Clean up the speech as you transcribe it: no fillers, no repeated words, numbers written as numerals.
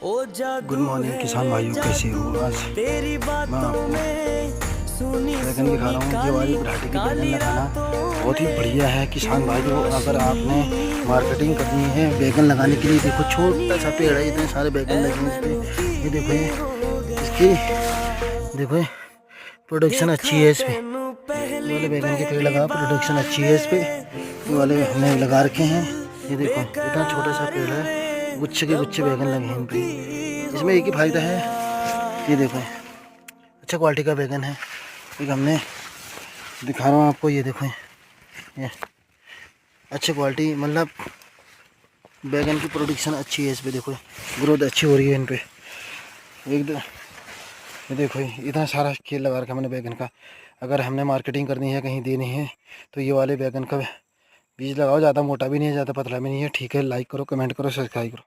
Good morning किसान भाइयों, कैसे हो? आज मैं आपको बैगन दिखा रहा हूँ। ये वाली वैरायटी की बैगन लगाना बहुत ही बढ़िया है किसान भाइयों। अगर आपने मार्केटिंग करनी है बैगन लगाने के लिए, देखो छोटा सा पेड़ है, इतने सारे बैगन लगे हैं इस पे। ये देखो इसकी, देखो प्रोडक्शन अच्छी है इस पे। ये वाले बैगन के पेड़ लगा, प्रोडक्शन अच्छी है इस पे। ये वाले हमने लगा रखे हैं। ये देखो इतना छोटा सा पेड़ है, गुच्छे के गुच्छे बैगन लगे हैं इन पे। इसमें एक ही फायदा है, ये देखो अच्छा क्वालिटी का बैगन है। एक हमने दिखा रहा हूँ आपको, ये देखो ये अच्छी क्वालिटी, मतलब बैगन की प्रोडक्शन अच्छी है इस पे। देखो ग्रोथ अच्छी हो रही है इन पे। एक ये देखो इतना सारा खेल लगा रखा मैंने बैगन का। अगर हमने मार्केटिंग करनी है, कहीं देनी है, तो ये वाले बैगन का बीज लगाओ। ज़्यादा मोटा भी नहीं है, ज़्यादा पतला भी नहीं है, ठीक है। लाइक करो, कमेंट करो, सब्सक्राइब करो।